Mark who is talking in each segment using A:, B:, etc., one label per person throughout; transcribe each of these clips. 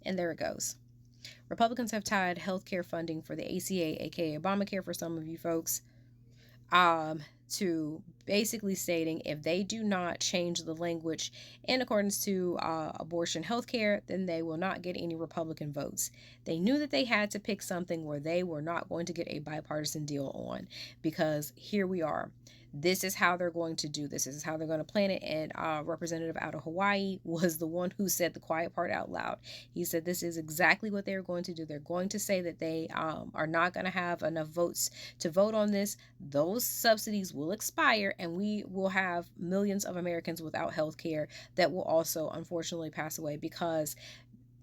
A: And there it goes. Republicans have tied healthcare funding for the ACA, aka Obamacare for some of you folks, to basically stating if they do not change the language in accordance to abortion health care, then they will not get any Republican votes. They knew that they had to pick something where they were not going to get a bipartisan deal on, because here we are. This is how they're going to do this. This is how they're going to plan it. And representative out of Hawaii was the one who said the quiet part out loud. He said this is exactly what they're going to do. They're going to say that they are not going to have enough votes to vote on this. Those subsidies will expire, and we will have millions of Americans without health care that will also unfortunately pass away, because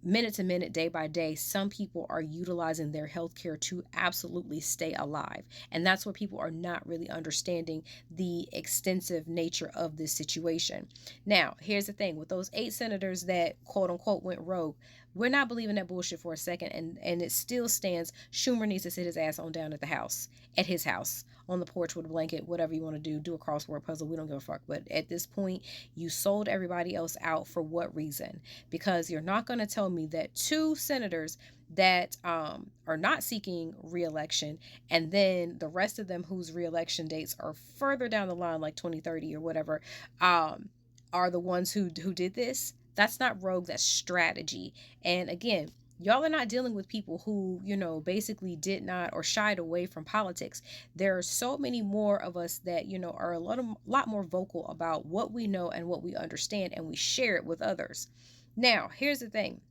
A: minute to minute, day by day, some people are utilizing their health care to absolutely stay alive. And that's what people are not really understanding, the extensive nature of this situation. Now, here's the thing with those 8 senators that quote unquote went rogue. We're not believing that bullshit for a second, and it still stands. Schumer needs to sit his ass on down at his house, on the porch with a blanket, whatever you want to do a crossword puzzle. We don't give a fuck. But at this point, you sold everybody else out for what reason? Because you're not going to tell me that 2 senators that are not seeking re-election, and then the rest of them whose re-election dates are further down the line, like 2030 or whatever, are the ones who did this. That's not rogue, that's strategy. And again, y'all are not dealing with people who, basically did not or shied away from politics. There are so many more of us that, are a lot more vocal about what we know and what we understand, and we share it with others. Now, here's the thing.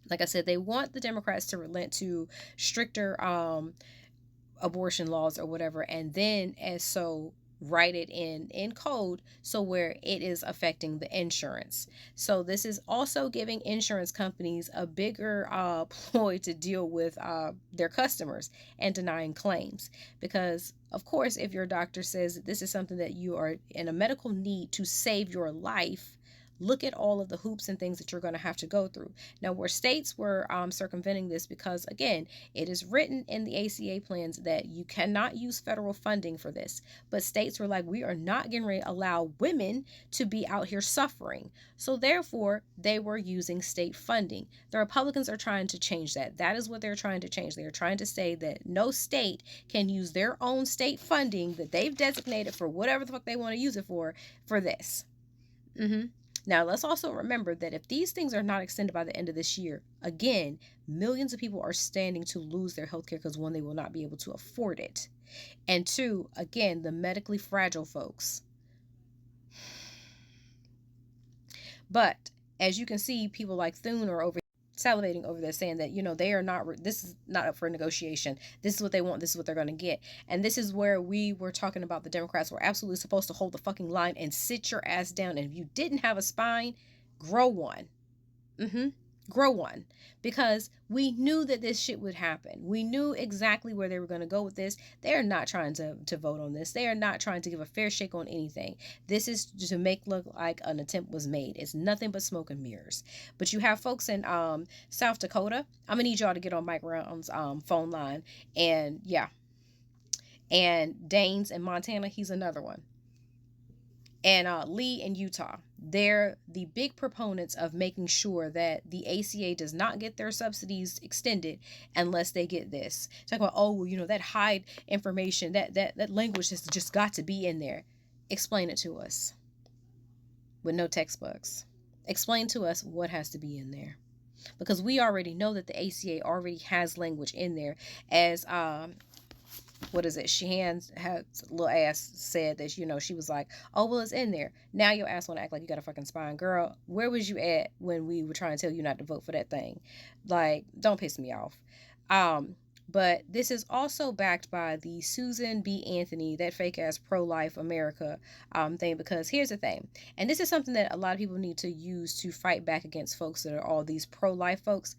A: Like I said, they want the Democrats to relent to stricter abortion laws or whatever, and then write it in code so where it is affecting the insurance. So this is also giving insurance companies a bigger ploy to deal with their customers and denying claims, because of course if your doctor says that this is something that you are in a medical need to save your life, look at all of the hoops and things that you're going to have to go through. Now, where states were circumventing this, because again, it is written in the ACA plans that you cannot use federal funding for this, but states were like, we are not going to allow women to be out here suffering. So therefore, they were using state funding. The Republicans are trying to change that. That is what they're trying to change. They are trying to say that no state can use their own state funding that they've designated for whatever the fuck they want to use it for this. Now, let's also remember that if these things are not extended by the end of this year, again, millions of people are standing to lose their health care, because 1, they will not be able to afford it. And 2, again, the medically fragile folks. But as you can see, people like Thune are over salivating over there, saying that, they are not, this is not up for negotiation. This is what they want. This is what they're going to get. And this is where we were talking about the Democrats were absolutely supposed to hold the fucking line and sit your ass down. And if you didn't have a spine, grow one. Grow one. Because we knew that this shit would happen. We knew exactly where they were going to go with this. They are not trying to vote on this. They are not trying to give a fair shake on anything. This is to make look like an attempt was made. It's nothing but smoke and mirrors. But you have folks in South Dakota. I'm gonna need y'all to get on Mike Brown's phone line. And yeah. And Danes in Montana, he's another one. And Lee in Utah, they're the big proponents of making sure that the ACA does not get their subsidies extended unless they get this. Talk about, that Hyde information, that language has just got to be in there. Explain it to us with no textbooks. Explain to us what has to be in there. Because we already know that the ACA already has language in there, as what is it? Sheehan's little ass said that, she was like, oh, well, it's in there. Now your ass want to act like you got a fucking spine. Girl, where was you at when we were trying to tell you not to vote for that thing? Like, don't piss me off. But this is also backed by the Susan B. Anthony, that fake ass pro-life America thing, because here's the thing. And this is something that a lot of people need to use to fight back against folks that are all these pro-life folks.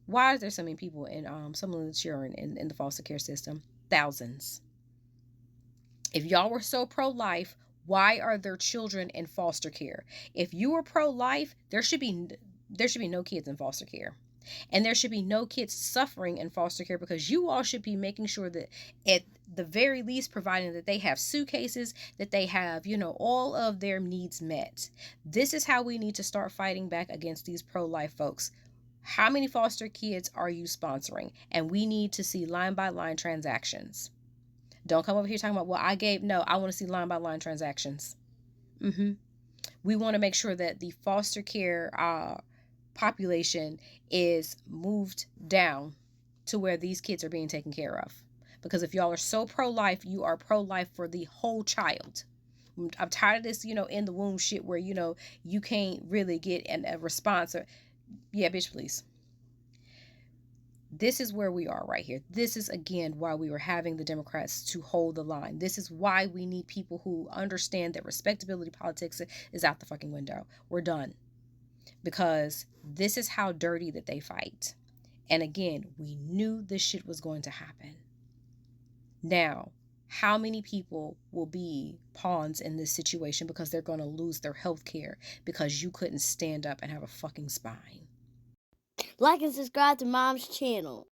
A: Why is there so many people in some of the children in the foster care system? Thousands. If y'all were so pro-life, why are there children in foster care? If you were pro-life, there should be no kids in foster care. And there should be no kids suffering in foster care, because you all should be making sure that at the very least, providing that they have suitcases, that they have, all of their needs met. This is how we need to start fighting back against these pro-life folks. How many foster kids are you sponsoring? And we need to see line by line transactions. Don't come over here talking about, well, I want to see line by line transactions. We want to make sure that the foster care population is moved down to where these kids are being taken care of. Because if y'all are so pro-life, you are pro-life for the whole child. I'm tired of this, in the womb shit where, you can't really get a response. Yeah, bitch, please. This is where we are right here. This is, again, why we were having the Democrats to hold the line. This is why we need people who understand that respectability politics is out the fucking window. We're done. Because this is how dirty that they fight. And again, we knew this shit was going to happen. Now, how many people will be pawns in this situation because they're going to lose their health care because you couldn't stand up and have a fucking spine?
B: Like and subscribe to Mom's channel.